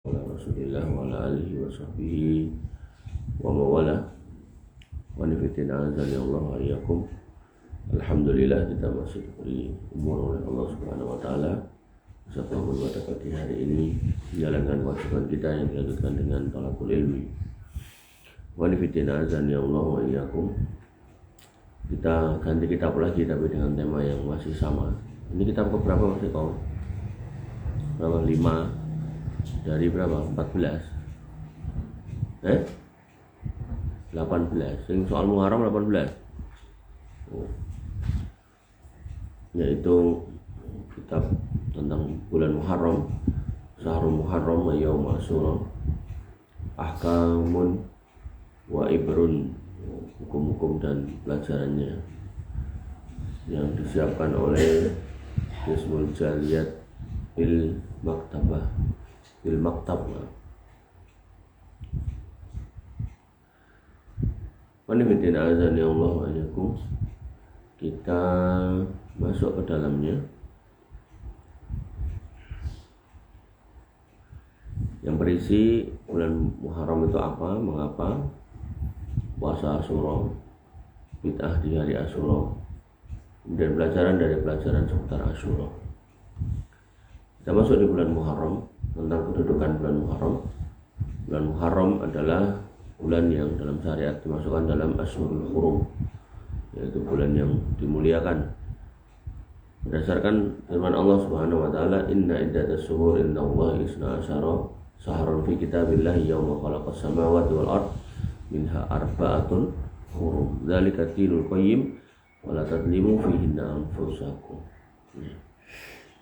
Ala Rasulillah wa ala alihi wa sahbihi wa mawala wa nifitin azali Allah wa iyakum. Alhamdulillah, kita masih diberi umur oleh Allah Subhanahu wa ta'ala serta pada pagi hari ini menjalankan kewajiban kita yang dilanjutkan dengan talabul ilmi. Wa nifitin azali Allah wa iyakum. Kita ganti kitab lagi tapi dengan tema yang masih sama. Ini kitab keberapa masih kau? Berapa? 5 dari berapa? 14 18. Yang soal Muharram 18. Yaitu kitab tentang bulan Muharram, Syahrul Muharram wa Yaum Asyura, ahkamun wa ibrun, hukum-hukum dan pelajarannya, yang disiapkan oleh Hizbul Jaliyat bil Maktab. Wanifidin azan ya Allah wa alaikum. Kita masuk ke dalamnya. Yang berisi bulan Muharram itu apa, mengapa, puasa Asyura, bid'ah di hari Asyura, dan pelajaran dari pelajaran seputar Asyura. Kita masuk di bulan Muharram. Tentang kedudukan bulan Muharram. Bulan Muharram adalah bulan yang dalam syariat dimasukkan dalam Ashhurul Hurum, yaitu bulan yang dimuliakan. Berdasarkan firman Allah Subhanahu wa taala, "Inna iddatas syuhur indallahi isna asyara syahran fi kitabillahi yauma khalaqas samawati wal ard minha arba'atun hurum. Dzalika dinul qayyim wa la tadlimu fihinna anfusakum."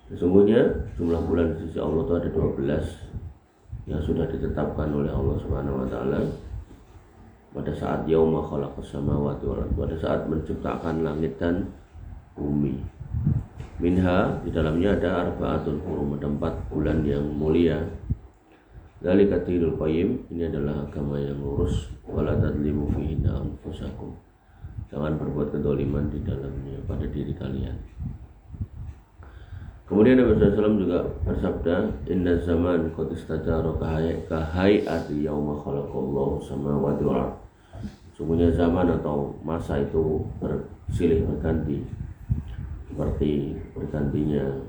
Sesungguhnya jumlah bulan di sisi Allah itu ada 12 yang sudah ditetapkan oleh Allah Subhanahu wa taala pada saat yauma khalaqas samawati wal ardh, pada saat menciptakan langit dan bumi. Minha, di dalamnya ada arba'atul hurum, ada 4 bulan yang mulia. Dzalika dinul qayyim, ini adalah agama yang lurus. Wala tadlimu fihi anfusakum, jangan berbuat kedzaliman di dalamnya pada diri kalian. Kemudian Nabi SAW juga bersabda, "Inna zaman qad istajara kahayati yauma khalaqallahu samawati wal ardh." Sungguhnya zaman atau masa itu bersilih berganti seperti bergantinya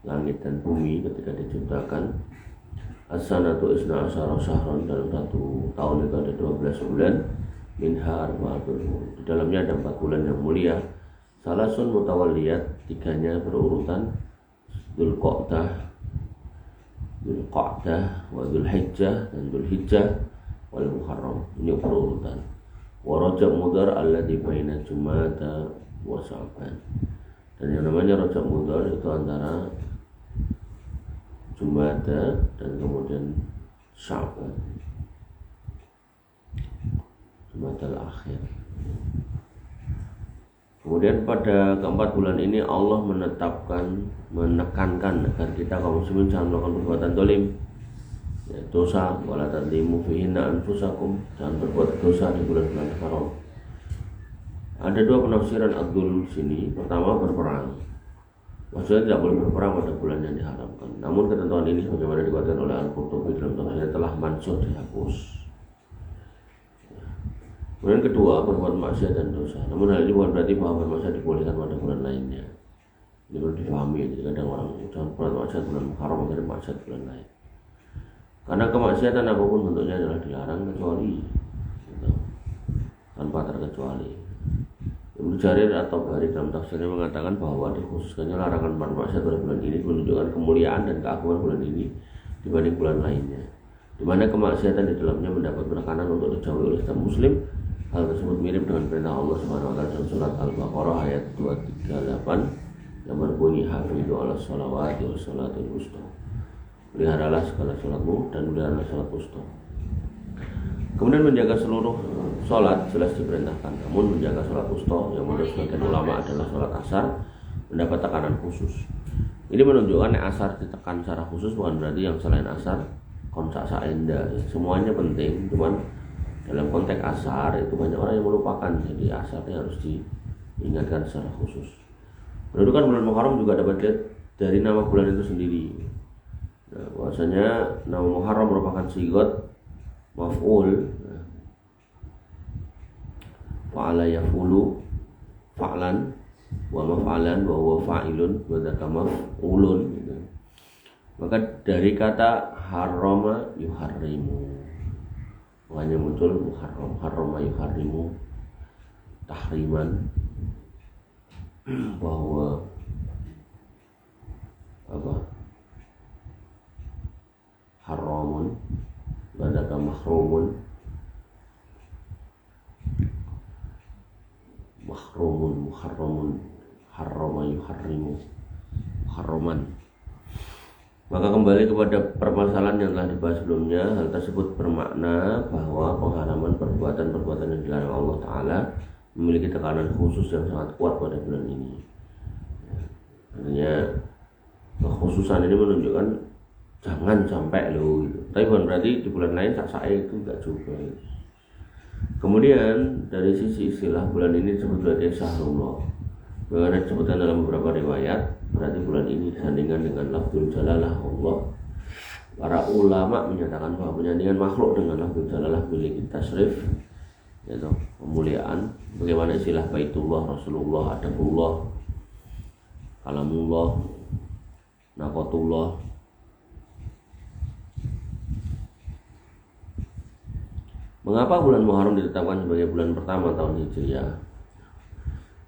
langit dan bumi ketika diciptakan. As-sanatu isna asyara syahran, dalam 1 tahun itu ada 12 bulan. Minha arba'atul hurum, di dalamnya ada 4 bulan yang mulia. Salasun mutawalliyat, 3-nya berurutan. Dzulqa'dah wa Dzulhijjah dan Dzulhijjah wal Muharram, ini berurutan. Wa Rajab Mudhar alladzi baina Jumada wa Sya'ban, dan yang namanya Rajab Mudhar itu antara Jumada dan kemudian Sya'ban, Jumadal akhir. Kemudian pada keempat bulan ini Allah menekankan agar kita kaum muslimin jangan melakukan perbuatan zalim, ya, dosa. Wala tadlimu fihinna anfusakum, jangan berbuat dosa di bulan-bulan haram. Ada 2 penafsiran Abdul sini. Pertama, berperang. Maksudnya tidak boleh berperang pada bulan yang diharamkan. Namun ketentuan ini sebagaimana dikatakan oleh Al-Qurtubi dalam tafsirnya telah mansuh, dihapus. Kemudian kedua, berbuat maksiat dan dosa. Namun hal ini bukan berarti bahwa bermaksiat dibolehkan pada bulan lainnya. Ini perlu difahami. Jadi kadang orang jangan berbuat maksiat bulan Muharram, akhirnya maksiat bulan lain. Karena kemaksiatan apapun bentuknya adalah dilarang kecuali tanpa terkecuali. Ibnu Jarir atau Bari dalam tafsirnya mengatakan bahwa dikhususkannya larangan bermaksiat pada bulan ini menunjukkan kemuliaan dan keagungan bulan ini dibanding bulan lainnya, di mana kemaksiatan di dalamnya mendapat penekanan untuk dijauhi oleh setiap muslim. Hal tersebut mirip dengan perintah Allah Subhanahu wa taala dalam surat Al-Baqarah ayat 238 yang berbunyi, "Hafidhu 'alas shalawati was shalatul wusta." Peliharalah segala salatmu dan peliharalah salat wusta. Kemudian menjaga seluruh salat jelas diperintahkan, namun menjaga salat wusta yang menurut sebagian ulama adalah salat asar mendapat tekanan khusus. Ini menunjukkan asar ditekan secara khusus bukan berarti yang selain asar konsak saenda, semuanya penting, cuman dalam konteks asar itu banyak orang yang melupakan, jadi asarnya harus diingatkan secara khusus. Kedudukan bulan Muharram juga dapat dari nama bulan itu sendiri. Nah, bahwasanya nama Muharram merupakan sigot maf'ul, fa'ala yaf'ulu fa'lan wa maf'alan wa huwa fa'ilun wa dzaka maf'ulun gitu. Maka dari kata harrama yuharrimu, makanya muncul Muharram, harrama yuharrimu tahriman, bahwa apa haramun badaka mahrumun muharramun harrama yuharrimu muharraman. Maka kembali kepada permasalahan yang telah dibahas sebelumnya, hal tersebut bermakna bahwa pengharaman perbuatan-perbuatan yang dilarang Allah Ta'ala memiliki tekanan khusus yang sangat kuat pada bulan ini. Artinya kekhususan ini menunjukkan jangan sampai lo gitu. Tapi bukan berarti di bulan lain sak-sak itu enggak juga gitu. Kemudian dari sisi istilah bulan ini disebut sebagai Syahrullah. Bagaimana disebutkan dalam beberapa riwayat, berarti bulan ini disandingkan dengan lafzul jalalah Allah. Para ulama menyatakan bahwa penyandingan makhluk dengan lafzul jalalah memiliki tasrif, yaitu pemuliaan. Bagaimana istilah Baitullah, Rasulullah, Adabullah, Kalamullah, Naqatullah. Mengapa bulan Muharram ditetapkan sebagai bulan pertama tahun Hijriah?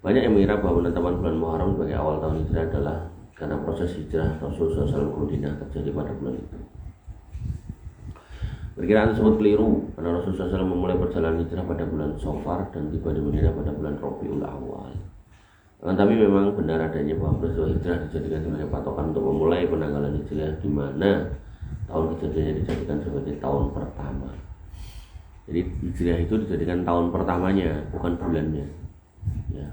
Banyak yang mengira bahwa penetapan bulan Muharram sebagai awal tahun Hijriah adalah karena proses hijrah Rasulullah SAW ke Madinah terjadi pada bulan itu. Perkiraan tersebut keliru karena Rasulullah SAW memulai perjalanan hijrah pada bulan Safar dan tiba di Madinah pada bulan Rabiul Awal. Tapi memang benar adanya bahwa peristiwa hijrah dijadikan sebagai patokan untuk memulai penanggalan hijriah, di mana tahun kejadiannya dijadikan sebagai tahun pertama. Jadi hijriah itu dijadikan tahun pertamanya, bukan bulannya. Ya.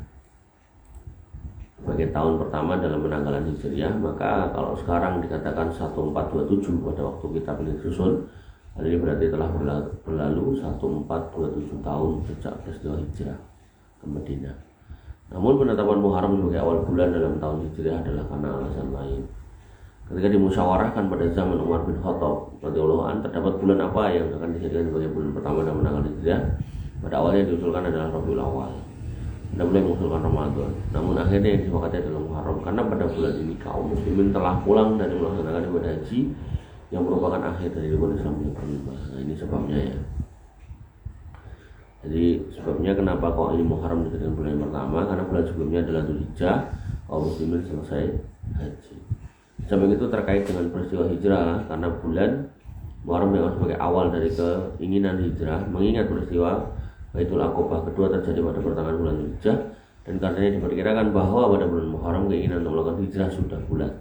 Sebagai tahun pertama dalam penanggalan hijriah, maka kalau sekarang dikatakan 1427 pada waktu kitab ini disusun, hal ini berarti telah berlalu 1427 tahun sejak peristiwa hijrah ke Madinah. Namun penetapan Muharram sebagai awal bulan dalam tahun hijriah adalah karena alasan lain. Ketika dimusyawarahkan pada zaman Umar bin Khattab radhiyallahu anhu, terdapat bulan apa yang akan dijadikan sebagai bulan pertama dalam penanggalan hijriah, pada awalnya diusulkan adalah Rabiul Awal. Anda boleh mengusulkan Ramadan, namun akhirnya yang disepakati adalah Muharram, karena pada bulan ini kaum muslimin telah pulang dari melaksanakan ibadah haji yang merupakan akhir dari rukun Islam yang kelima. Nah, ini sebabnya ya. Jadi sebabnya kenapa kok ini Muharram dijadikan bulan yang pertama, karena bulan sebelumnya adalah Dzulhijjah, kaum muslimin selesai haji. Sampai itu terkait dengan peristiwa hijrah, karena bulan Muharram yang sebagai awal dari keinginan hijrah, mengingat peristiwa Baitul Aqabah kedua terjadi pada pertengahan bulan Dzulhijjah, dan karenanya diperkirakan bahwa pada bulan Muharram keinginan untuk melakukan hijrah sudah bulat.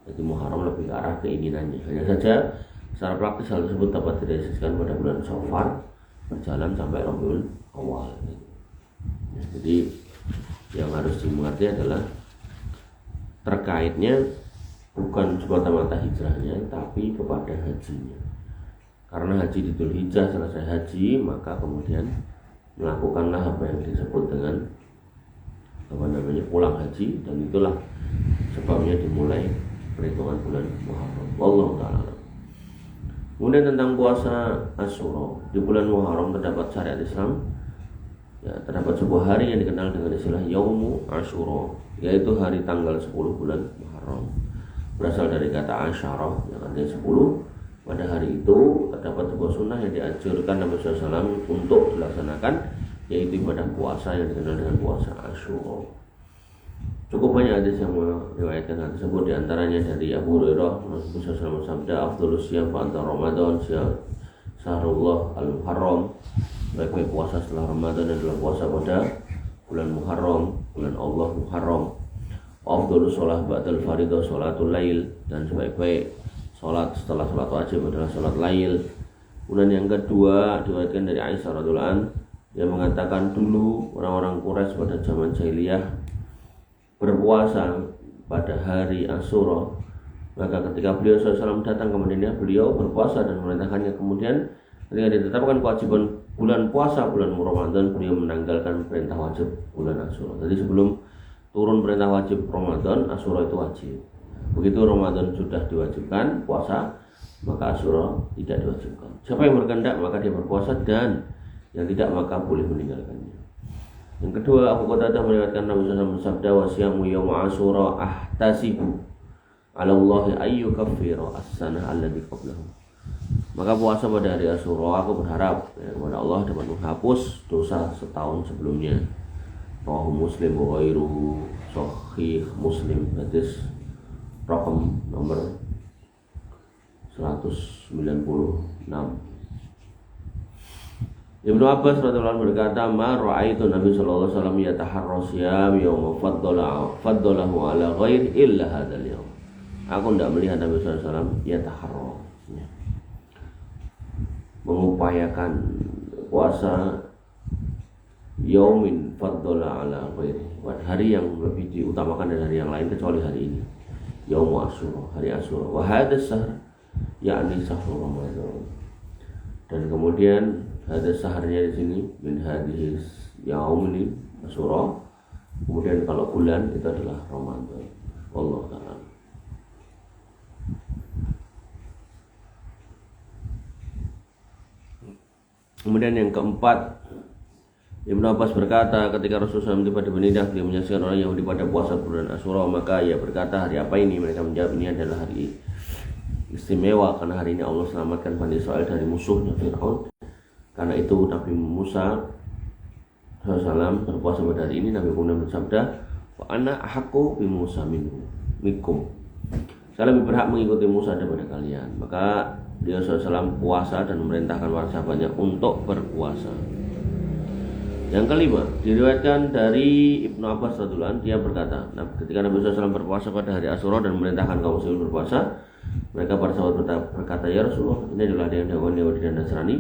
Jadi Muharram lebih ke arah keinginannya. Hanya saja secara praktis hal tersebut dapat direalisasikan pada bulan Safar, berjalan sampai Rabiul Awal. Ya, jadi yang harus dimengerti adalah terkaitnya bukan semata-mata hijrahnya, tapi kepada hajinya. Karena haji di Dzulhijjah, selesai haji, maka kemudian melakukanlah apa yang disebut dengan pulang haji, dan itulah sebabnya dimulai perhitungan bulan Muharram. Wallahu ta'ala. Kemudian tentang puasa Asyura, di bulan Muharram terdapat syariat Islam. Ya, terdapat sebuah hari yang dikenal dengan istilah Yaumu Asyura, yaitu hari tanggal 10 bulan Muharram. Berasal dari kata asyarah yang artinya 10. Pada hari itu terdapat sebuah sunnah yang dianjurkan Nabi SAW untuk dilaksanakan, yaitu ibadah puasa yang dikenal dengan puasa Asyura. Cukup banyak hadis yang meriwayatkan hal tersebut, diantaranya dari Abu Hurairah, Nabi SAW bersabda, "Afdhalus syiyam ba'da Ramadan syahrullah al-Muharram." Baik-baik puasa setelah Ramadan adalah puasa pada bulan Muharram, bulan Allah Muharram. Afdhalus shalah ba'dal fardhu sholatul lail, dan sebaik-baik sholat setelah sholat wajib adalah sholat lail. Kemudian yang kedua diriwayatkan dari Aisyah radhiyallahu anha, dia mengatakan dulu orang-orang Quraisy pada zaman jahiliyah berpuasa pada hari Asyura. Maka ketika beliau SAW datang ke Madinah, beliau berpuasa dan memerintahkannya. Kemudian ketika ditetapkan kewajiban bulan puasa bulan Ramadan, beliau menanggalkan perintah wajib bulan Asyura. Jadi sebelum turun perintah wajib Ramadan, Asyura itu wajib. Begitu Ramadan sudah diwajibkan puasa, maka Asyura tidak diwajibkan. Siapa yang berkehendak maka dia berpuasa, dan yang tidak maka boleh meninggalkannya. Yang kedua, Abu Qatadah meriwayatkan Nabi SAW bersabda, "Wasyamu yauma Asyura ahtasibu 'ala Allahi ayyu kaffira as-sanah allati qablahu." Maka puasa pada hari Asyura aku berharap kepada Allah dapat menghapus dosa setahun sebelumnya. Rawahu Muslim wa ghairuhu, Sahih Muslim, hadis rakam nomor 196. Ibnu Abbas radhiyallahu anhu berkata, "Ma ra'aitu Nabi sallallahu alaihi wasallam yataharra siyam yawma faddalahu ala ghairi illa hadzal yawm." Aku tidak melihat Nabi sallallahu alaihi wasallam yataharra, mengupayakan puasa yaumin faddala ala ghairi, hari yang lebih diutamakan dari hari yang lain kecuali hari ini, yaum Asyura, hari Asyura. Wa hadzal sahr yakni syahrul Ramadan. Dan kemudian ada saharnya di sini min hadis yaum ini Asyura. Kemudian kalau bulan itu adalah Ramadan. Wallahu ta'ala. Kemudian yang keempat, Ibnu Abbas berkata, ketika Rasulullah SAW tiba di Madinah, beliau menyaksikan orang Yahudi pada puasa bulan Asyura, maka ia berkata, "Hari apa ini?" Mereka menjawab, "Ini adalah hari istimewa karena hari ini Allah selamatkan Bani Israel dari musuhnya Fir'aun." Karena itu Nabi Musa SAW berpuasa pada hari ini. Nabi kemudian bersabda, "Wa ana ahaqqu bi Musa minkum." Saya lebih berhak mengikuti Musa daripada kalian. Maka dia SAW puasa dan memerintahkan para sahabatnya untuk berpuasa. Yang kelima, diriwayatkan dari Ibnu Abbas radhiyallahu anhu, dia berkata, ketika Nabi SAW berpuasa pada hari Asyura dan memerintahkan kaum muslimin berpuasa, mereka para sahabat berkata, "Ya Rasulullah, ini adalah hari yang Yahudi dan Nasrani."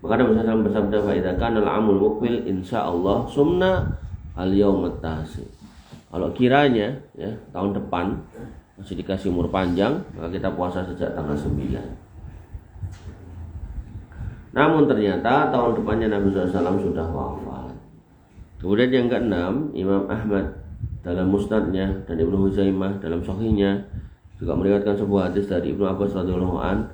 Maka Nabi SAW bersabda, "Fa idza kana al-amul muqbil insyaallah sumna al-yaum at-tasi." Kalau kiranya ya tahun depan masih dikasih umur panjang, maka kita puasa sejak tanggal 9. Namun ternyata tahun depannya Nabi SAW sudah wafat. Kemudian yang keenam, Imam Ahmad dalam musnadnya dan Ibnu Huzaimah dalam sahihnya juga meriwayatkan sebuah hadis dari Ibnu Abbas radhiyallahu an.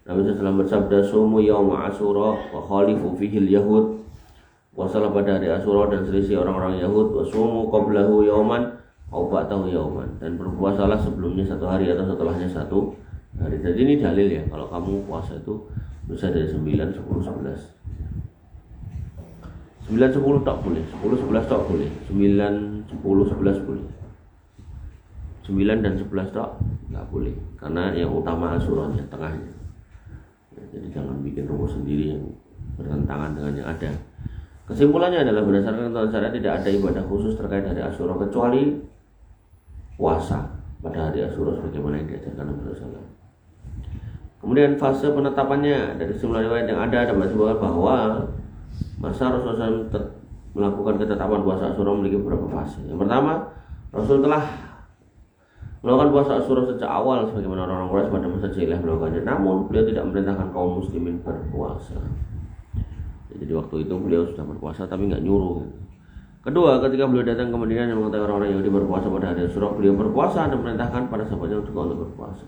Nabi SAW bersabda, "Sumu yauma Asyura wa khalifu fihi al-yahud." Puasalah pada hari Asyura dan selisih orang-orang Yahud. Wa sumu qablahu yauman aw ba'dahu yauman, dan berpuasalah sebelumnya satu hari atau setelahnya satu hari. Jadi ini dalil ya, kalau kamu puasa itu bisa dari 9, 10, 11. 9, 10 tak boleh, 10, 11 tak boleh, 9, 10, 11 boleh. 9 dan 11 tak nggak boleh, karena yang utama Asyuranya, tengahnya. Jadi jangan bikin rumus sendiri yang bertentangan dengan yang ada. Kesimpulannya adalah berdasarkan ketentuan syariat tidak ada ibadah khusus terkait hari Asyura kecuali puasa pada hari Asyura sebagaimana yang diajarkan Nabi SAW. Kemudian fase penetapannya dari sejumlah riwayat yang ada disebutkan bahwa masa Rasulullah SAW melakukan ketetapan puasa Asyura memiliki beberapa fase. Yang pertama, Rasul telah melakukan puasa Asyura sejak awal sebagaimana orang-orang Quraisy pada masa jahiliyah melakukannya. Namun beliau tidak memerintahkan kaum muslimin berpuasa. Jadi waktu itu beliau sudah berpuasa tapi nggak nyuruh. Kedua, ketika beliau datang ke Madinah dan mengetahui orang-orang Yahudi berpuasa pada hari Asyura, beliau berpuasa dan memerintahkan para sahabatnya juga untuk berpuasa.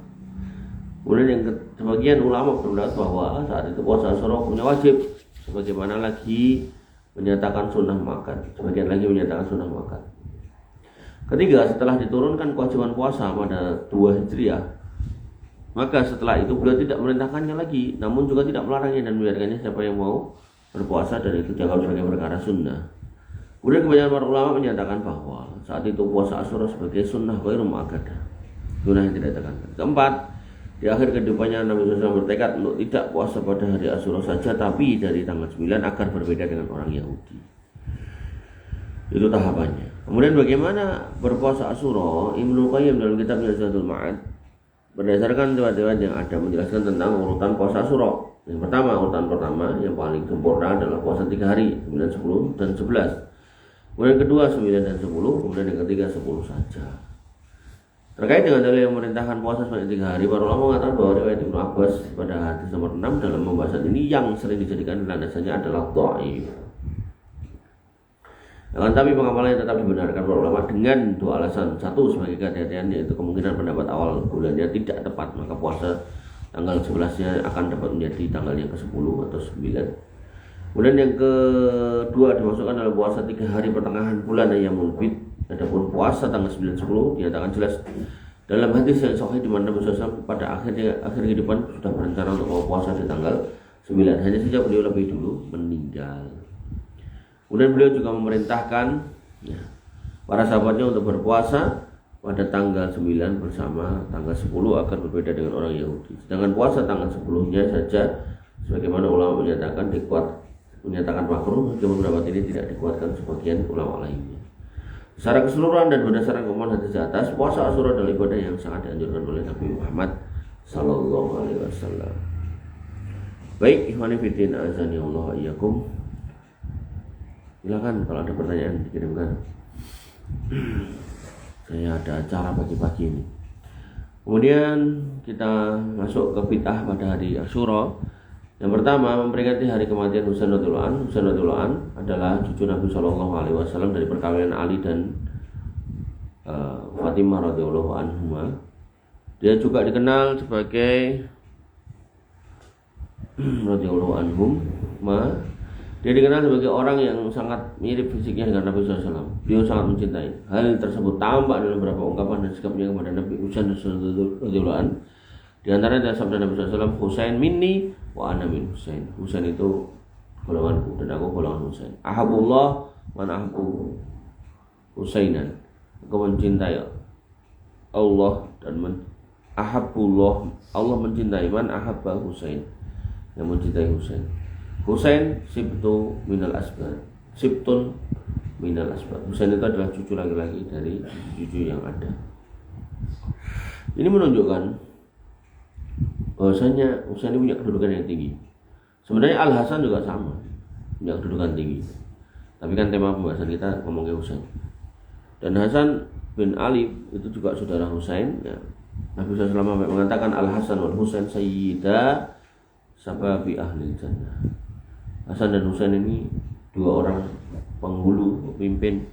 Kemudian yang sebagian ulama berpendapat bahwa saat itu puasa Asyura hukumnya wajib, sebagaimana lagi menyatakan sunnah makan. Sebagian lagi menyatakan sunnah makan. Ketiga, setelah diturunkan kewajiban puasa pada 2 Hijriah, maka setelah itu beliau tidak memerintahkannya lagi, namun juga tidak melarangnya dan membiarkannya siapa yang mau berpuasa, dan itu dianggap sebagai perkara sunnah. Kemudian kebanyakan para ulama menyatakan bahwa saat itu puasa Asyura sebagai sunnah ghairu muakkadah, sunnah yang tidak ditekankan. Keempat, di akhir kehidupannya Nabi SAW bertekad untuk tidak puasa pada hari Asyura saja, tapi dari tanggal 9 agar berbeda dengan orang Yahudi. Itu tahapannya. Kemudian bagaimana berpuasa Asyura? Ibnu Qayyim dalam kitabnya Zadul Ma'ad berdasarkan riwayat-riwayat yang ada menjelaskan tentang urutan puasa Asyura. Yang pertama, urutan pertama yang paling sempurna adalah puasa 3 hari, 9, 10, dan 11. Kemudian yang kedua 9 dan 10, kemudian yang ketiga 10 saja. Terkait dengan dalil yang memerintahkan puasa sebanyak 3 hari, para ulama mengatakan bahwa riwayat Ibnu Abbas pada hadis nomor 6 dalam pembahasan ini yang sering dijadikan landasannya adalah dhaif. Akan tapi pengamalannya tetap dibenarkan para ulama dengan dua alasan. Satu, sebagai kehati-hatian, yaitu kemungkinan pendapat awal bulannya tidak tepat, maka puasa tanggal 11-nya akan dapat menjadi tanggal yang ke-10 atau 9. Kemudian yang kedua dimasukkan dalam puasa 3 hari pertengahan bulan Ayyamul Bid. Adapun puasa tanggal 9 10 dinyatakan jelas dalam hadis yang sahih di mana Nabi SAW pada akhir kehidupan sudah berencana untuk mau puasa di tanggal 9. Hanya saja beliau lebih dulu meninggal. Kemudian beliau juga memerintahkan para sahabatnya untuk berpuasa pada tanggal 9 bersama tanggal 10 agar berbeda dengan orang Yahudi. Sedangkan puasa tanggal 10-nya saja sebagaimana ulama menyatakan makruh, namun pendapat ini tidak dikuatkan sebagian ulama lainnya. Secara keseluruhan dan berdasarkan keumuman hadis di atas, puasa Asyura adalah ibadah yang sangat dianjurkan oleh Nabi Muhammad sallallahu alaihi wasallam. Baik, ikhwani fillah azani Allah iyyakum. Silakan kalau ada pertanyaan dikirimkan. Saya ada acara pagi-pagi ini. Kemudian kita masuk ke bid'ah pada hari Asyura. Yang pertama, memperingati hari kematian Husain radhiyallahu anhu. Husain radhiyallahu anhu adalah cucu Nabi sallallahu alaihi wasallam dari perkawinan Ali dan Fatimah radhiyallahu anhuma. Dia juga dikenal sebagai radhiyallahu anhuma. Dia dikenal sebagai orang yang sangat mirip fisiknya dengan Nabi SAW. Dia sangat mencintai. Hal tersebut tampak dalam beberapa ungkapan dan sikapnya kepada Nabi Husain radhiyallahu anhu. Di antaranya adalah sabda Nabi SAW, Husain minni wa ana min Husain. Husain itu golonganku dan aku golongan Husain. Ahabullah man ahabbu Husainan. Aku mencintai Allah dan ahabullah, Allah mencintai man ahabba Husain, yang mencintai Husain. Husain sibtu minal asbad. Sibtun minal asbad. Husain itu adalah cucu laki-laki dari cucu yang ada. Ini menunjukkan bahwasanya Husain ini punya kedudukan yang tinggi. Sebenarnya Al Hasan juga sama, punya kedudukan tinggi. Tapi kan tema pembahasan kita ngomong ke Husain. Dan Hasan bin Ali itu juga saudara Husain. Ya. Nabi SAW mengatakan Al Hasan wal Husain sayyida sababi ahli jannah. Hasan dan Husain ini dua orang penghulu, pemimpin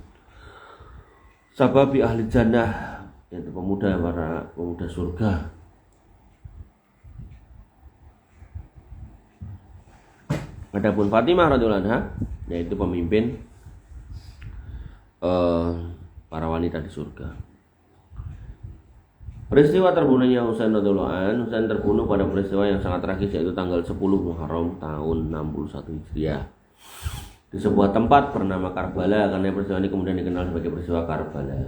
sababi ahli jannah, yaitu para pemuda surga. Adapun Fatimah radhiyallahu anha, yaitu pemimpin para wanita di surga. Peristiwa terbunuhnya Husain radhiyallahu anhu, Husain terbunuh pada peristiwa yang sangat tragis, yaitu tanggal 10 Muharram tahun 61 Hijriah di sebuah tempat bernama Karbala, karena peristiwa ini kemudian dikenal sebagai peristiwa Karbala.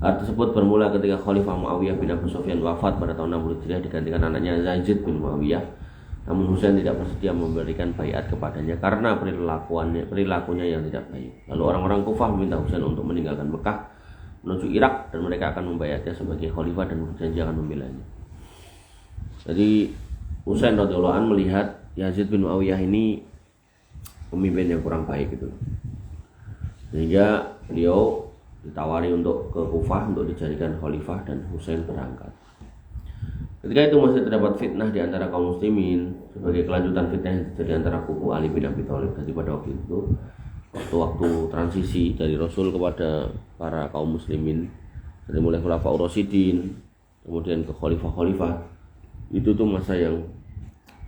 Hal tersebut bermula ketika Khalifah Muawiyah bin Abu Sufyan wafat pada tahun 60 Hijriah digantikan anaknya Yazid bin Muawiyah. Namun Husain tidak bersedia memberikan baiat kepadanya karena perilakunya yang tidak baik. Lalu orang-orang Kufah meminta Husain untuk meninggalkan Mekah menuju Irak, dan mereka akan membayarnya sebagai khalifah dan berjanji akan membelanya. Jadi Husain radhiyallahu anhu melihat Yazid bin Muawiyah ini pemimpin yang kurang baik gitu. Sehingga beliau ditawari untuk ke Kufah untuk dijadikan khalifah, dan Husain berangkat. Ketika itu masih terdapat fitnah di antara kaum muslimin sebagai kelanjutan fitnah yang terjadi antara kubu Ali bin Abi Thalib. Jadi pada waktu itu, waktu transisi dari Rasul kepada para kaum muslimin, dari mulai Khulafaur Rasyidin kemudian ke khalifah-khalifah, itu tuh masa yang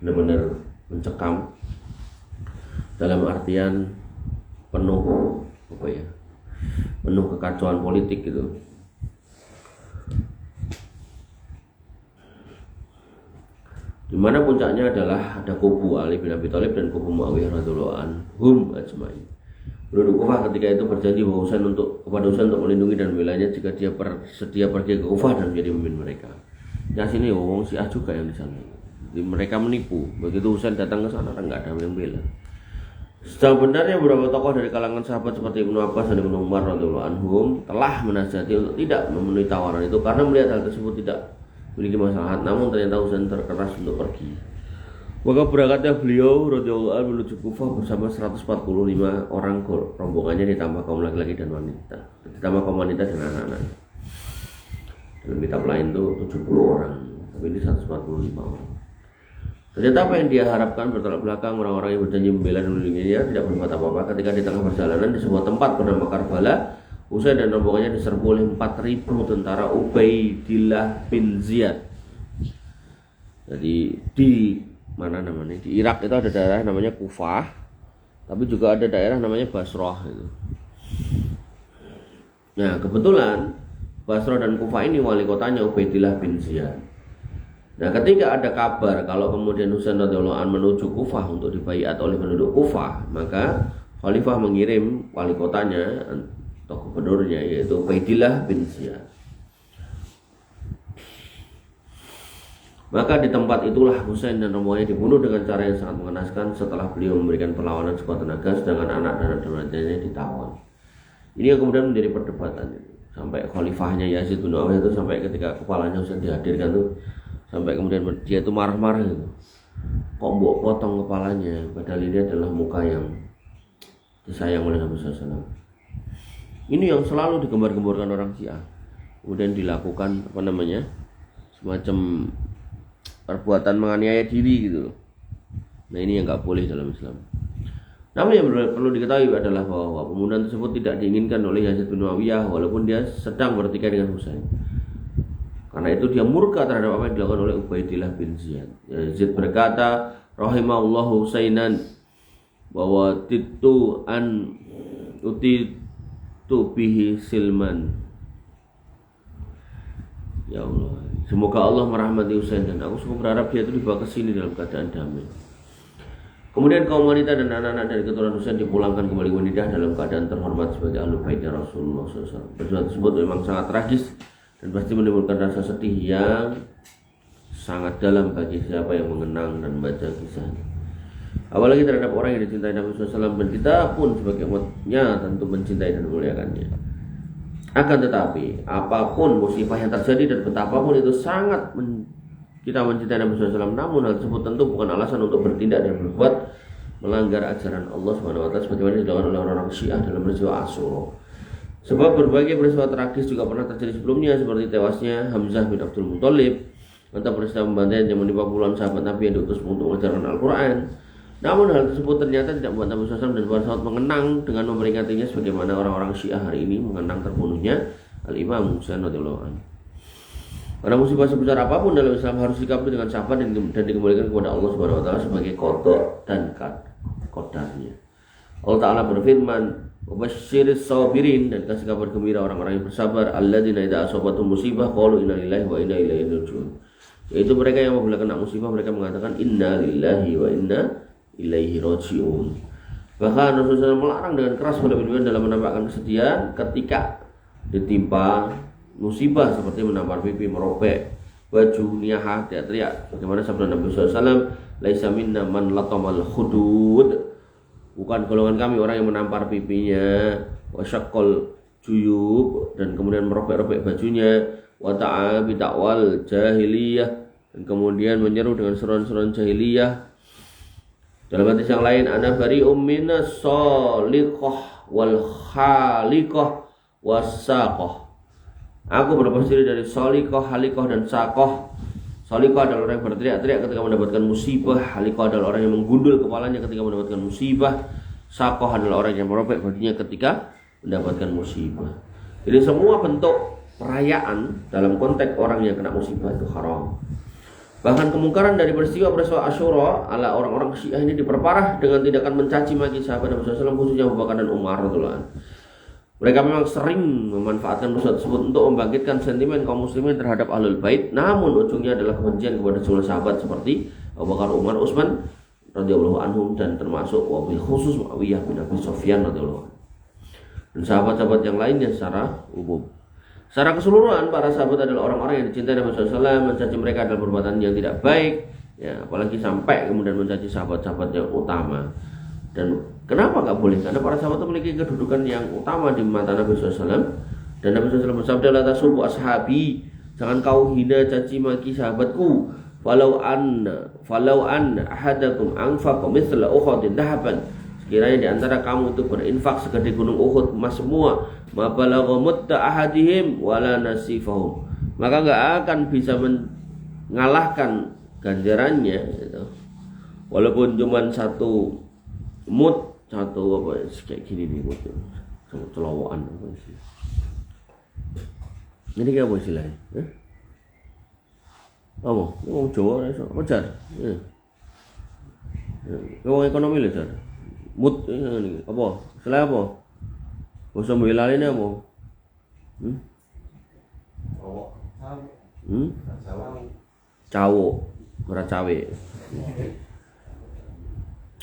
benar-benar mencekam, dalam artian penuh penuh kekacauan politik gitu. Di mana puncaknya adalah ada kubu Ali bin Abi Thalib dan kubu Muawiyah radhiyallahu anhum ajmain. Penduduk Kufah ketika itu berjanji bahwa kepada Husain untuk melindungi dan membelanya jika dia bersedia pergi ke Kufah dan menjadi pemimpin mereka. Yang sini wong Syiah juga yang di sana. Jadi mereka menipu. Begitu Husain datang ke sana enggak ada yang bela. Sebenarnya beberapa tokoh dari kalangan sahabat seperti Ibnu Abbas dan Ibnu Umar radhiyallahu anhum telah menasihati untuk tidak memenuhi tawaran itu karena melihat hal tersebut tidak memiliki masalah. Namun ternyata Husain terkeras untuk pergi. Maka berangkatnya beliau radhiyallahu anhu menuju Kufah bersama 145 orang rombongannya, ditambah kaum laki-laki dan wanita, ditambah kaum wanita dan anak-anak. Dalam kitab lain itu 70 orang, tapi ini 145 orang. Ternyata apa yang dia harapkan bertolak belakang, orang-orang yang berjanji membela dan melindunginya tidak berbuat apa-apa ketika di tengah perjalanan di sebuah tempat bernama Karbala. Usai dan rombongannya diserbu oleh 4.000 tentara Ubaidillah bin Ziyad. Jadi di mana namanya? Di Irak itu ada daerah namanya Kufah, tapi juga ada daerah namanya Basrah itu. Nah, kebetulan Basrah dan Kufah ini wali kotanya Ubaidillah bin Ziyad. Nah, ketika ada kabar kalau kemudian Husain radhiyallahu anhu menuju Kufah untuk dibaiat oleh penduduk Kufah, maka khalifah mengirim wali kotanya atau gubernurnya yaitu Ubaidillah bin Ziyad. Maka di tempat itulah Husain dan rombongannya dibunuh dengan cara yang sangat mengenaskan setelah beliau memberikan perlawanan sekuat tenaga, sedangkan anak dan anak-anaknya ditawan. Ini yang kemudian menjadi perdebatan. Sampai khalifahnya Yazid bin Muawiyah itu sampai ketika kepalanya Husain dihadirkan tuh, sampai kemudian dia itu marah-marah gitu. Kok mbok potong kepalanya, padahal ini adalah muka yang disayang oleh Nabi SAW. Ini yang selalu digembar-gemborkan orang Syiah. Kemudian dilakukan semacam perbuatan menganiaya diri gitu. Nah, ini yang nggak boleh dalam Islam. Namun yang perlu diketahui adalah bahwa pembunuhan tersebut tidak diinginkan oleh Yazid bin Muawiyah walaupun dia sedang bertikai dengan Husain. Karena itu dia murka terhadap apa yang dilakukan oleh Ubaidillah bin Ziyad. Yazid berkata, rahimahullahu Husainan, bahwa utitu bihi silman. Ya Allah, semoga Allah merahmati Husain dan aku sungguh berharap dia itu dibawa ke sini dalam keadaan damai. Kemudian kaum wanita dan anak-anak dari keturunan Husain dipulangkan kembali wanita dalam keadaan terhormat sebagai ahlul bait Rasulullah SAW. Peristiwa tersebut memang sangat tragis dan pasti menimbulkan rasa sedih yang sangat dalam bagi siapa yang mengenang dan membaca kisahnya. Apalagi terhadap orang yang dicintai Nabi SAW, dan kita pun sebagai umatnya tentu mencintai dan memuliakannya. Akan tetapi apapun musibah yang terjadi dan betapapun itu sangat kita mencintai Nabi SAW, namun hal tersebut tentu bukan alasan untuk bertindak dan berbuat melanggar ajaran Allah SWT sebagaimana dilakukan oleh orang-orang Syiah dalam peristiwa Asyura. Sebab berbagai peristiwa tragis juga pernah terjadi sebelumnya, seperti tewasnya Hamzah bin Abdul Muthalib atau peristiwa pembantaian yang menimpa puluhan sahabat Nabi yang diutus untuk mengajarkan Al-Quran. Namun hal tersebut ternyata tidak membuat Nabi SAW dan para sahabat mengenang dengan memperingatinya sebagaimana orang-orang Syiah hari ini mengenang terbunuhnya Al-Imam Husain radhiyallahu anhu. Karena musibah sebesar apapun dalam Islam harus dikapai dengan sabar dan dikembalikan kepada Allah Subhanahu wa taala sebagai qada dan qadarnya. Allah Taala berfirman, "Wabashshiris sabirin," dan kasih kabar gembira orang-orang yang bersabar, alladzina idza asabatum musibah qalu inna lillahi wa inna ilaihi raji'un. Yaitu mereka yang apabila kena musibah mereka mengatakan inna lillahi wa inna ilaihi raji'un. Bahkan Rasulullah melarang dengan keras berlebihan dalam menampakkan kesedihan ketika ditimpa musibah seperti menampar pipi, merobek baju, niyahah, teriak. Bagaimana sabda Nabi SAW, laisa minna man latamal khudud, bukan golongan kami orang yang menampar pipinya, wasyaqqal juyub, dan kemudian merobek-robek bajunya, wa ta'a bi ta'wal jahiliyah, dan kemudian menyeru dengan seruan-seruan jahiliyah. Dalam hadis yang lain, ana bari'um minas saliqah wal khaliqah wasaqah. Aku berlepas diri dari saliqah, haliqah, dan saqah. Saliqah adalah orang yang berteriak-teriak ketika mendapatkan musibah. Haliqah adalah orang yang menggundul kepalanya ketika mendapatkan musibah. Saqah adalah orang yang merobek bajunya ketika mendapatkan musibah. Jadi semua bentuk perayaan dalam konteks orang yang kena musibah itu haram. Bahkan kemungkaran dari peristiwa Asyura ala orang-orang Syiah ini diperparah dengan tindakan mencaci maki sahabat Nabi SAW, khususnya Abu Bakar dan Umar radhiyallahu anhu. Mereka memang sering memanfaatkan peristiwa tersebut untuk membangkitkan sentimen kaum muslimin terhadap ahlul bait, namun ujungnya adalah kebencian kepada sejumlah sahabat seperti Abu Bakar, Umar, Utsman radhiyallahu anhum, dan termasuk wabil khusus Muawiyah bin Abi Sufyan radhiyallahu anhu dan sahabat-sahabat yang lainnya secara umum. Secara keseluruhan, para sahabat adalah orang-orang yang dicintai Nabi SAW. Mencaci mereka adalah perbuatan yang tidak baik, ya, apalagi sampai kemudian mencaci sahabat-sahabat yang utama. Dan kenapa nggak boleh? Karena para sahabat itu memiliki kedudukan yang utama di mata Nabi SAW. Dan Nabi SAW bersabda, la tasubbu ashabi, jangan kau hina caci maki sahabatku. Falau an ahadakum anfaqa mithla Uhudin dhahaban, sekiranya di antara kamu itu berinfak segede gunung Uhud emas semua, ma balagha mutta ahadihim wala nasifahum, maka enggak akan bisa mengalahkan ganjarannya gitu, walaupun cuma satu mood, satu apa kayak gini nih mood, celowokan apa sih? Ini kayak apa istilahnya? Ngomong Jawa iso wajar. Ngomong ekonomi lho, Jar. Mood ini apa? Istilah apa? Basa mbelaline apa? Cawo, ora cawe.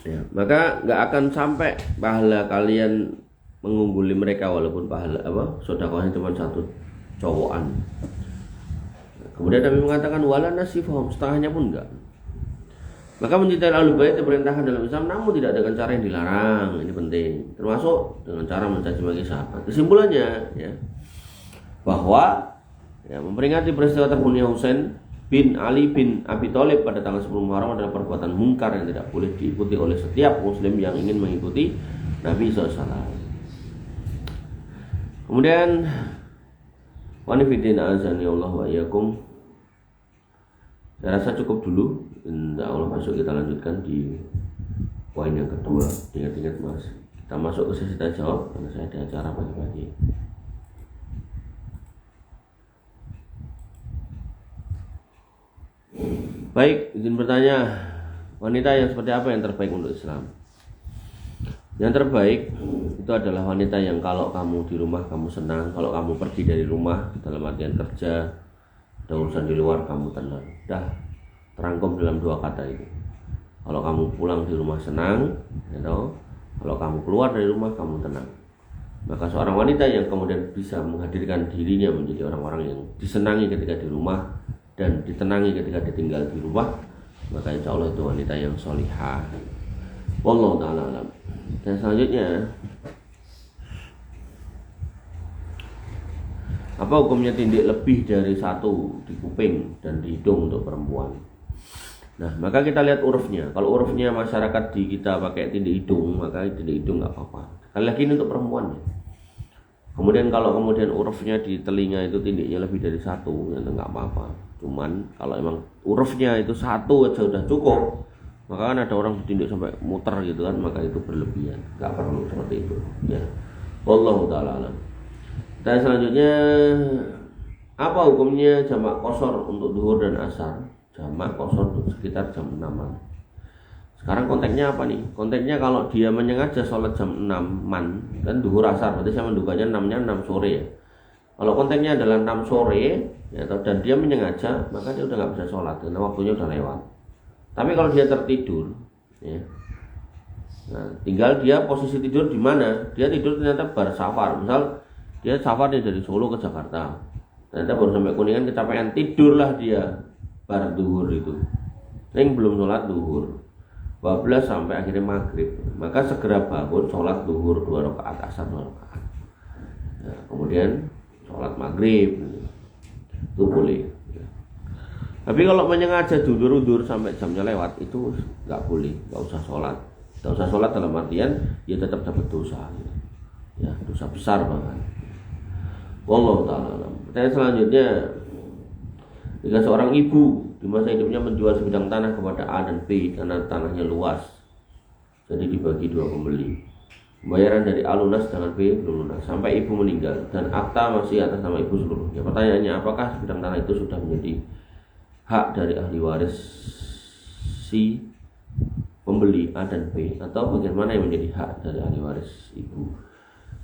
Ya, maka nggak akan sampai pahala kalian mengungguli mereka walaupun pahala sedekahnya cuma satu cowokan. Kemudian Nabi mengatakan wala nasifahum, setengahnya pun enggak. Maka mencintai Ahlul Bait diperintahkan dalam Islam, namun tidak dengan cara yang dilarang. Ini penting, termasuk dengan cara mencaci maki sahabat. Kesimpulannya ya, bahwa memperingati peristiwa terbunuhnya Husain bin Ali bin Abi Thalib pada tanggal 10 Muharram adalah perbuatan mungkar yang tidak boleh diikuti oleh setiap muslim yang ingin mengikuti Nabi SAW. Kemudian wanifidina azani Allah wa iyyakum, saya rasa cukup dulu. Insya Allah masuk kita lanjutkan di poin yang kedua. Ingat-ingat Mas, kita masuk ke sesi tanya jawab karena saya ada acara pagi-pagi. Baik, izin bertanya, wanita yang seperti apa yang terbaik untuk Islam? Yang terbaik itu adalah wanita yang kalau kamu di rumah kamu senang, kalau kamu pergi dari rumah dalam artian kerja, ada urusan di luar kamu tenang. Dah terangkum dalam dua kata itu. Kalau kamu pulang di rumah senang, kalau kamu keluar dari rumah kamu tenang. Maka seorang wanita yang kemudian bisa menghadirkan dirinya menjadi orang-orang yang disenangi ketika di rumah dan ditenangi ketika ditinggal di rumah, maka insya Allah itu wanita yang solihah. Wallahu ta'ala alam. Dan selanjutnya, apa hukumnya tindik lebih dari satu di kuping dan di hidung untuk perempuan? Nah, maka kita lihat urufnya. Kalau urufnya masyarakat di kita pakai tindik hidung, maka tindik hidung nggak apa-apa. Kali lagi ini untuk perempuan. Kemudian kalau kemudian urufnya di telinga itu tindiknya lebih dari satu, itu nggak apa-apa. Cuman kalau emang urufnya itu satu aja udah cukup, maka kan ada orang ditindik sampai muter gitu kan, maka itu berlebihan, nggak perlu seperti itu ya. Wallahu ta'ala alam. Dan selanjutnya, apa hukumnya jamak qashar untuk zuhur dan asar? Jamak qashar sekitar jam 6-an. Sekarang konteksnya apa nih? Konteksnya kalau dia menyengaja sholat jam 6-an kan zuhur asar, berarti saya menduganya 6-nya 6 sore ya. Kalau konteksnya adalah 6 sore ya, dan dia menyengaja, maka dia udah nggak bisa sholat karena waktunya udah lewat. Tapi kalau dia tertidur, ya, nah, tinggal dia posisi tidur di mana? Dia tidur ternyata bar safar. Misal dia safar dari Solo ke Jakarta, ternyata baru sampai Kuningan kecapean, tidurlah dia bar duhur itu. Yang belum sholat duhur, 12 sampai akhirnya maghrib. Maka segera bangun sholat duhur 2 rakaat, asar 2 rakaat. Nah, kemudian sholat maghrib itu boleh. Tapi kalau menyengaja undur sampai jamnya lewat itu nggak boleh, nggak usah sholat. Nggak usah sholat dalam artian dia tetap dapat dosa, ya dosa besar bahkan. Wallahu ta'ala alam. Pertanyaan selanjutnya, jika seorang ibu di masa hidupnya menjual sebidang tanah kepada A dan B karena tanahnya luas, jadi dibagi 2 pembeli. Pembayaran dari A lunas dengan B belum lunas sampai ibu meninggal dan akta masih atas nama ibu seluruhnya. Pertanyaannya, apakah sebidang tanah itu sudah menjadi hak dari ahli waris si pembeli A dan B, atau bagaimana yang menjadi hak dari ahli waris ibu?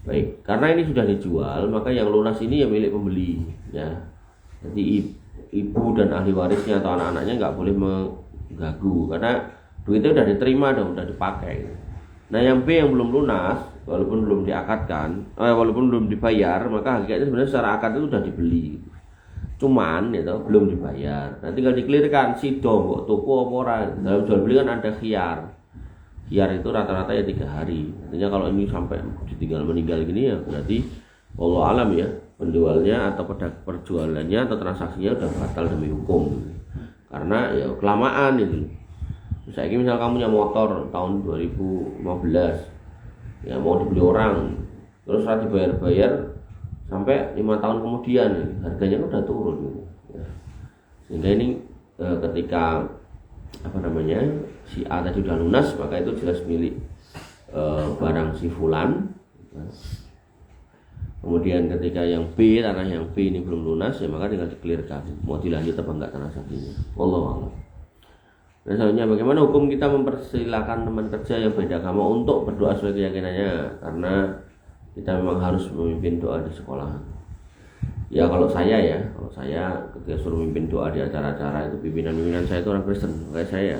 Baik, karena ini sudah dijual, maka yang lunas ini ya milik pembeli ya. Jadi ibu dan ahli warisnya atau anak-anaknya nggak boleh mengganggu karena duitnya udah diterima dan udah dipakai. Nah yang B yang belum lunas, walaupun belum diakadkan, walaupun belum dibayar, maka hakikatnya sebenarnya secara akad itu sudah dibeli. Cuman itu belum dibayar. Nah tinggal dikelirkan sidong kok toko apa ora. Dalam jual beli kan ada khiyar. Khiyar itu rata-rata ya 3 hari. Artinya kalau ini sampai ditinggal meninggal gini ya berarti wallahu alam ya, penjualnya atau perjualannya atau transaksinya udah batal demi hukum. Karena ya kelamaan itu. Misalnya misal kamu punya motor tahun 2015 ya mau dibeli orang, terus setelah dibayar-bayar sampai 5 tahun kemudian harganya udah turun gitu. Ya. Sehingga ini ketika si A tadi udah lunas, maka itu jelas milik barang si fulan. Kemudian ketika yang B, tanah yang B ini belum lunas, ya maka tinggal dikelirkan mau dilanjut apa enggak tanah sakinya. Wallahu a'lam. Nah, selanjutnya bagaimana hukum kita mempersilahkan teman kerja yang beda agama untuk berdoa sesuai keyakinannya, karena kita memang harus memimpin doa di sekolah. Ya kalau saya ketika suruh memimpin doa di acara-acara itu, pimpinan saya itu orang Kristen, kayak saya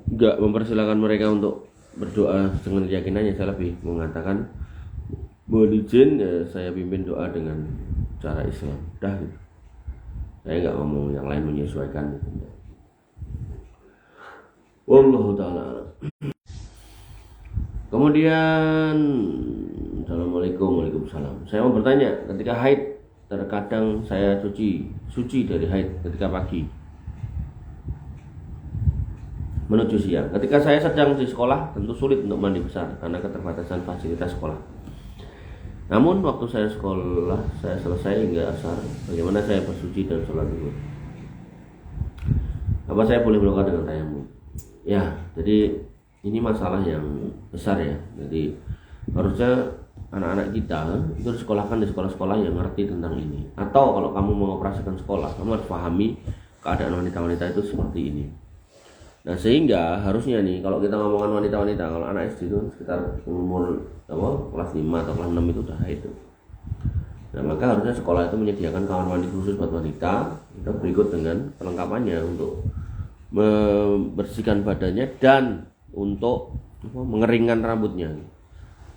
enggak mempersilahkan mereka untuk berdoa dengan keyakinannya. Saya lebih mengatakan mohon izin ya, saya pimpin doa dengan cara Islam. Dah gitu. Saya enggak ngomong yang lain, menyesuaikan gitu. Wallahu ta'ala. Kemudian Assalamualaikum, waalaikumsalam. Saya mau bertanya, ketika haid terkadang saya suci dari haid ketika pagi menuju siang. Ketika saya sedang di sekolah tentu sulit untuk mandi besar karena keterbatasan fasilitas sekolah. Namun waktu saya sekolah, saya selesai hingga asar, bagaimana saya bersuci dan sholat dulu? Apa saya boleh melakukan dengan tayamum? Ya, jadi ini masalah yang besar ya. Jadi harusnya anak-anak kita itu disekolahkan di sekolah-sekolah yang ngerti tentang ini. Atau kalau kamu mengoperasikan sekolah, kamu harus pahami keadaan wanita-wanita itu seperti ini. Nah sehingga harusnya nih, kalau kita ngomongkan wanita-wanita, kalau anak SD itu sekitar umur kelas 5 atau kelas 6 itu udah haid. Nah maka harusnya sekolah itu menyediakan kamar mandi khusus buat wanita, kita berikut dengan perlengkapannya untuk membersihkan badannya dan untuk mengeringkan rambutnya.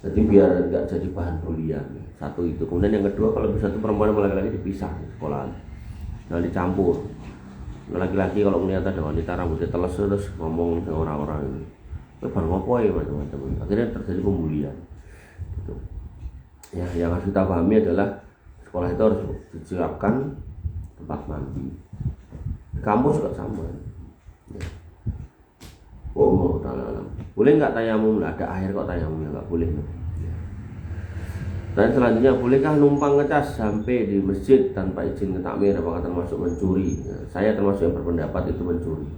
Jadi biar enggak jadi bahan bulian. Satu itu. Kemudian yang kedua, kalau bisa itu perempuan sama laki-laki dipisah di sekolahan, jangan dicampur. Laki-laki kalau melihat ada wanita rambutnya teles terus ngomong sama orang-orang ini, baru ngopoy macam-macam. Akhirnya terjadi pembulian. Gitu. Ya, yang harus kita pahami adalah sekolah itu harus disiapkan tempat mandi. Kampus juga sama. Ya. Oh, boleh nggak tayamum? Ada air kok tayamumnya nggak boleh. Dan selanjutnya, bolehkah numpang ngecas sampai di masjid tanpa izin ke takmir? Apakah termasuk mencuri? Nah, saya termasuk yang berpendapat itu mencuri.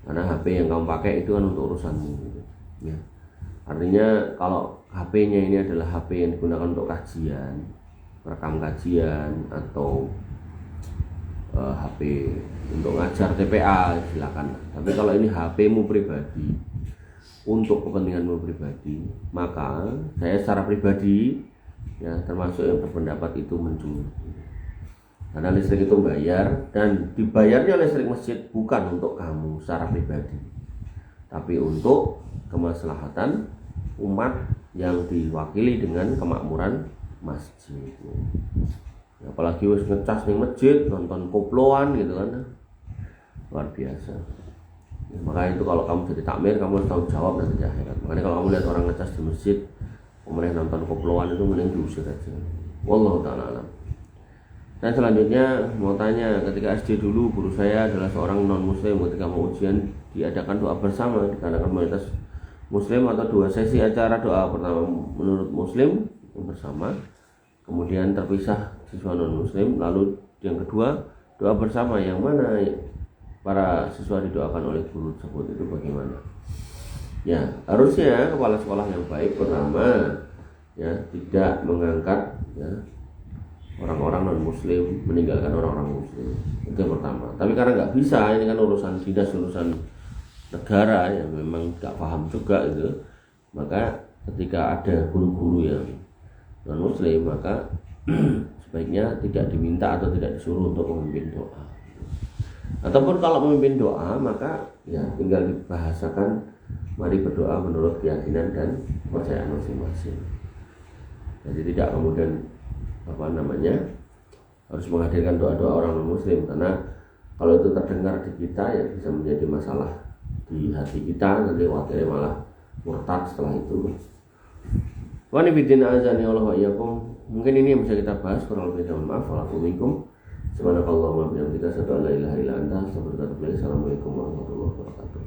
Karena HP yang kamu pakai itu kan untuk urusanmu. Ya. Artinya kalau HP-nya ini adalah HP yang digunakan untuk kajian, rekam kajian, atau HP untuk ngajar TPA, silakan. Tapi kalau ini HP-mu pribadi untuk kepentinganmu pribadi, maka saya secara pribadi ya termasuk yang berpendapat itu mencuri. Karena listrik itu bayar, dan dibayarnya listrik masjid bukan untuk kamu secara pribadi, tapi untuk kemaslahatan umat yang diwakili dengan kemakmuran masjid. Apalagi wis ngecas ning masjid, nonton koploan gitu kan, luar biasa. Ya, makanya itu kalau kamu jadi takmir, kamu harus tahu jawab nanti di akhirat. Makanya kalau kamu lihat orang ngecas di masjid, kemudian nonton koploan, itu mending diusir aja. Wallahu ta'ala alam. Dan selanjutnya mau tanya, ketika SD dulu guru saya adalah seorang non muslim. Ketika mau ujian diadakan doa bersama dikarenakan komunitas muslim, atau dua sesi acara doa. Pertama menurut muslim bersama, kemudian terpisah siswa non muslim, lalu yang kedua doa bersama. Yang mana para siswa didoakan oleh guru tersebut, itu bagaimana? Ya, harusnya kepala sekolah yang baik pertama ya tidak mengangkat ya orang-orang non muslim, meninggalkan orang-orang muslim, itu yang pertama. Tapi karena nggak bisa, ini kan urusan dinas, urusan negara yang memang nggak paham juga itu, maka ketika ada guru-guru yang non muslim, maka sebaiknya tidak diminta atau tidak disuruh untuk memimpin doa. Ataupun kalau memimpin doa, maka ya tinggal dibahasakan, mari berdoa menurut keyakinan dan kepercayaan masing-masing. Jadi tidak kemudian harus menghadirkan doa-doa orang non muslim, karena kalau itu terdengar di kita ya bisa menjadi masalah di hati kita, nanti wakilnya malah murtad setelah itu. Wa nabiyina azani Allah wa iyyakum. Mungkin ini yang bisa kita bahas, kurang lebih mohon maaf. Waalaikumsalam. Subhanakallahumma wa bihamdika, asyhadu an la ilaha illa anta, astaghfiruka wa atubu ilaik. Assalamualaikum warahmatullahi wabarakatuh.